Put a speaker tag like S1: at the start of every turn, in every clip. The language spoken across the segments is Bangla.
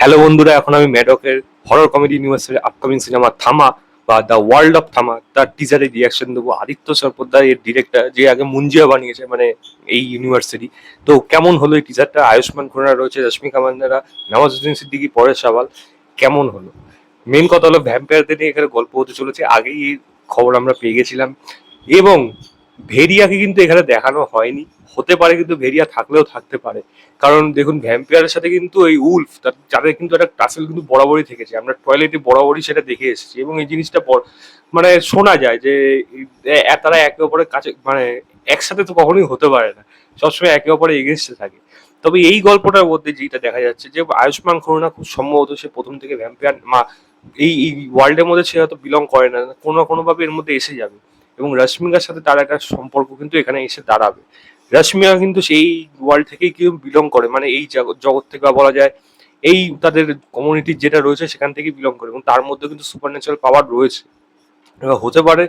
S1: হ্যালো বন্ধুরা, এখন আমি ম্যাডকের হরর কমেডি ইউনিভার্সের আপকামিং সিনেমা থামা বা দ্য ওয়ার্ল্ড অফ থামা তার টিজারের রিয়াকশন দেবো। আদিত্য সরপোদ্দার এর ডিরেক্টর, যে আগে মুঞ্জিয়া বানিয়েছে মানে এই ইউনিভার্সেরই। তো কেমন হলো এই টিজারটা? আয়ুষ্মান খুরানা রয়েছে, রশ্মিকা মান্দানা, নওয়াজুদ্দিন সিদ্দিকী, পরেশ রাওয়াল। কেমন হলো? মেন কথা হলো ভ্যাম্পায়ারদের নিয়ে এখানে গল্প হতে চলেছে, আগেই এই খবর আমরা পেয়ে গেছিলাম। এবং ভেরিয়াকে কিন্তু এখানে দেখানো হয়নি, হতে পারে কিন্তু ভেরিয়া থাকলেও থাকতে পারে। কারণ দেখুন, ভ্যাম্পায়ারের সাথে কিন্তু এই উলফ যাদের কিন্তু একটা টাসেল কিন্তু বরাবরই থেকেছে, আমরা টয়লেটে বরাবরই সেটা দেখে এসেছি। এবং এই জিনিসটা মানে শোনা যায় যে তারা একে অপরের কাছে মানে একসাথে তো কখনোই হতে পারে না, সবসময় একে অপরের এগেনস্টে থাকে। তবে এই গল্পটার মধ্যে যেটা দেখা যাচ্ছে যে আয়ুষ্মান খুরানা খুব সম্ভবত সে প্রথম থেকে ভ্যাম্পায়ার এই ওয়ার্ল্ডের মধ্যে সে হয়তো বিলং করে না, কোনো না কোনো ভাবে এর মধ্যে এসে যাবে। এবং রশ্মিকার সাথে তার একটা সম্পর্ক কিন্তু এখানে এসে দাঁড়াবে। রশ্মিকা কিন্তু সেই ওয়ার্ল্ড থেকেই কেউ বিলং করে, মানে এই জগৎ থেকে, বা বলা যায় এই তাদের কমিউনিটির যেটা রয়েছে সেখান থেকে বিলং করে, এবং তার মধ্যে কিন্তু সুপার ন্যাচারাল পাওয়ার রয়েছে। এবার হতে পারে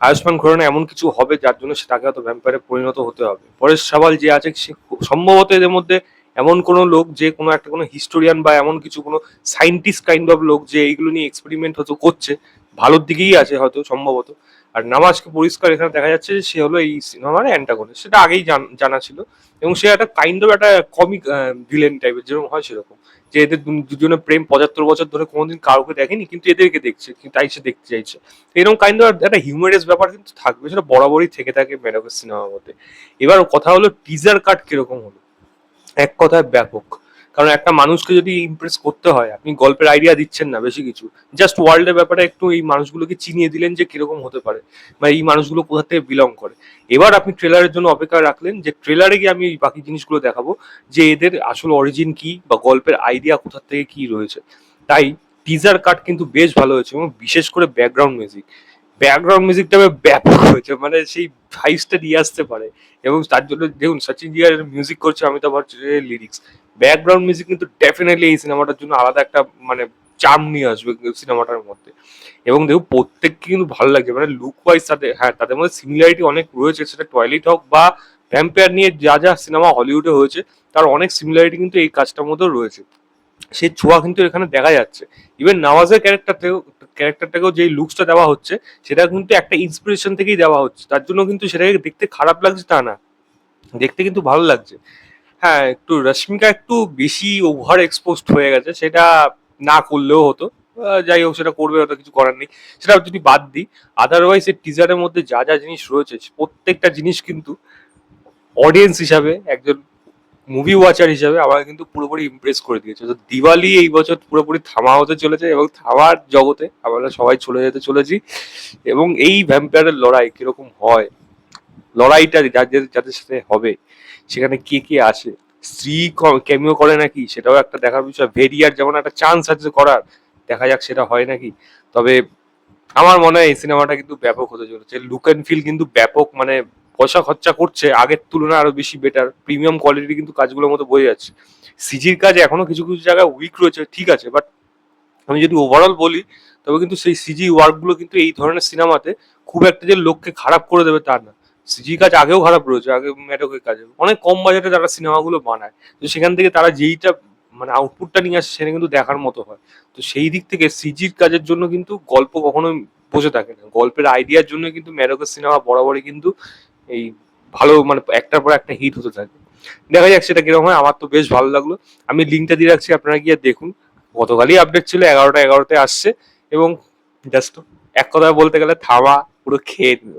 S1: আয়ুষ্মান খুরানা এমন কিছু হবে যার জন্য সে তাকে হয়তো ভ্যাম্পায়ারে পরিণত হতে হবে। পরেশ রাওয়াল যে আছে সে সম্ভবত এদের মধ্যে এমন কোনো লোক যে কোনো একটা কোনো হিস্টোরিয়ান বা এমন কিছু কোনো সায়েন্টিস্ট কাইন্ড অফ লোক যে এইগুলো নিয়ে এক্সপেরিমেন্ট হয়তো করছে, ভালোর দিকেই আছে হয়তো সম্ভবত। আর নওয়াজকে পরিষ্কার এখানে দেখা যাচ্ছে যে সে হলো এই সিনেমার অ্যান্টাগনিস্ট, সেটা আগেই জানা ছিল। এবং সে একটা কাইন্ড অফ একটা কমিক ভিলেন টাইপের, যেরকম হয় সেরকম, যে এদের দুজনের প্রেম 75 বছর ধরে কোনোদিন কাউকে দেখেনি, কিন্তু এদেরকে দেখছে, তাই সে দেখতে চাইছে। এরকম কাইন্ড অফ একটা হিউমারাস ব্যাপার কিন্তু থাকবে, সেটা বরাবরই থেকে থাকে মেডকের সিনেমার মধ্যে। এবার কথা হলো টিজার কাট কিরকম হলো। এক কথায় ব্যাপক। কারণ একটা মানুষকে যদি ইমপ্রেস করতে হয়, আপনি গল্পের আইডিয়া দিচ্ছেন না বেশি কিছু, জাস্ট ওয়ার্ল্ডের ব্যাপারে একটু এই মানুষগুলোকে চিনিয়ে দিলেন যে কিরকম হতে পারে, বা এই মানুষগুলো কোথা থেকে বিলং করে। এবার আপনি ট্রেলারের জন্য অপেক্ষা রাখলেন যে ট্রেলারে গিয়ে আমি এই বাকি জিনিসগুলো দেখাবো, যে এদের আসল অরিজিন কি বা গল্পের আইডিয়া কোথা থেকে কি রয়েছে। তাই টিজার কাট কিন্তু বেশ ভালো হয়েছে, এবং বিশেষ করে ব্যাকগ্রাউন্ড মিউজিকটা ব্যাপক হয়েছে, মানে সেই ভাইবসটা দিয়ে আসতে পারে। এবং তার জন্য দেখুন, সচিন জিয়ার মিউজিক করছে, অমিতাভ বচ্চনের লিরিক্স। ব্যাকগ্রাউন্ড মিউজিক কিন্তু ডেফিনেটলি এই সিনেমাটার জন্য আলাদা একটা মানে চার্ম নিয়ে আসবে সিনেমাটার মধ্যে। এবং দেখুন প্রত্যেককে কিন্তু ভালো লাগছে, মানে লুক ওয়াইজ তাদের, হ্যাঁ তাদের মধ্যে সিমিলারিটি অনেক রয়েছে, সেটা টয়লেট হোক বা ভ্যাম্পায়ার নিয়ে যা যা সিনেমা হলিউডে হয়েছে, তার অনেক সিমিলারিটি কিন্তু এই কাজটার মধ্যেও রয়েছে। সেই ছোঁয়া কিন্তু এখানে দেখা যাচ্ছে। ইভেন নওয়াজের ক্যারেক্টারটাকেও যে লুকসটা দেওয়া হচ্ছে, সেটা কিন্তু একটা ইন্সপিরেশন থেকেই দেওয়া হচ্ছে, তার জন্য কিন্তু সেটাকে দেখতে খারাপ লাগছে তা না, দেখতে কিন্তু ভালো লাগছে। হ্যাঁ, একটু রশ্মিকা একটু বেশি ওভার এক্সপোজড হয়ে গেছে, সেটা না করলেও হতো। যাই হোক, সেটা করবে, ওটা কিছু করার নেই। সেটা যদি বাদ দিই, আদারওয়াইজ এর টিজারের মধ্যে যা যা জিনিস রয়েছে, প্রত্যেকটা জিনিস কিন্তু অডিয়েন্স হিসাবে, একজন মুভি ওয়াচার হিসাবে আমাকে কিন্তু পুরোপুরি ইমপ্রেস করে দিয়েছে। তো দিওয়ালি এই বছর পুরোপুরি থামা হতে চলেছে, এবং থামার জগতে আমরা সবাই চলে যেতে চলেছি। এবং এই ভ্যাম্পায়ারের লড়াই কিরকম হয়, লড়াইটা যাদের যাদের সাথে হবে, সেখানে কে কে আসে, স্ত্রী ক্যামিও করে নাকি, সেটাও একটা দেখার বিষয়। ভেরিয়ার যেমন একটা চান্স আছে করার, দেখা যাক সেটা হয় নাকি। তবে আমার মনে হয় এই সিনেমাটা কিন্তু ব্যাপক হতে চলেছে। লুক অ্যান্ড ফিল কিন্তু ব্যাপক, মানে পয়সা খরচা করছে আগের তুলনায় আরো বেশি বেটার, প্রিমিয়াম কোয়ালিটি কিন্তু কাজগুলোর মধ্যে বোঝা যাচ্ছে। সিজির কাজ এখনো কিছু কিছু জায়গায় উইক রয়েছে, ঠিক আছে, বাট আমি যদি ওভারঅল বলি, তবে কিন্তু সেই সিজি ওয়ার্কগুলো কিন্তু এই ধরনের সিনেমাতে খুব একটা যে লোককে খারাপ করে দেবে তা না। সিজি কাজ আগেও খারাপ রয়েছে, আগে ম্যাডকের কাজে অনেক কম বাজেটে তারা সিনেমাগুলো বানায়, তো সেখান থেকে তারা যেইটা মানে আউটপুটটা নিয়ে আসে সেটা কিন্তু দেখার মতো হয়। তো সেই দিক থেকে সিজির কাজের জন্য কিন্তু গল্প কখনোই বসে থাকে না, গল্পের আইডিয়ার জন্য কিন্তু ম্যাডকের সিনেমা বরাবরই কিন্তু এই ভালো, মানে একটার পর একটা হিট হতে থাকে। দেখা যাক সেটা কিরকম হয়। আমার তো বেশ ভালো লাগলো। আমি লিঙ্কটা দিয়ে রাখছি, আপনারা গিয়ে দেখুন। গতকালই আপডেট ছিল, 11টা 11তে আসছে। এবং জাস্ট এক কথায় বলতে গেলে থামা পুরো খেয়ে নিল,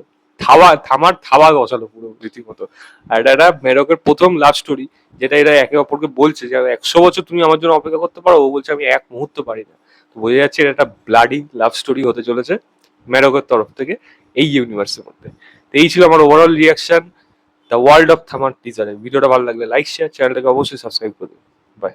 S1: থামার থাবা বসালো পুরো রীতিমতো। আর এটা একটা মেরকের প্রথম লাভ স্টোরি, যেটা এরা একে অপরকে বলছে যে 100 বছর তুমি আমার জন্য অপেক্ষা করতে পারো, ও বলছে আমি এক মুহূর্ত পারি না। তো বোঝা যাচ্ছে এটা একটা ব্লাডি লাভ স্টোরি হতে চলেছে মেরকের তরফ থেকে এই ইউনিভার্সের মধ্যে। তো এই ছিল আমার overall reaction the world of থামার টিজারে। ভিডিওটা ভালো লাগলে লাইক শেয়ার, চ্যানেলটাকে অবশ্যই সাবস্ক্রাইব করবে। বাই।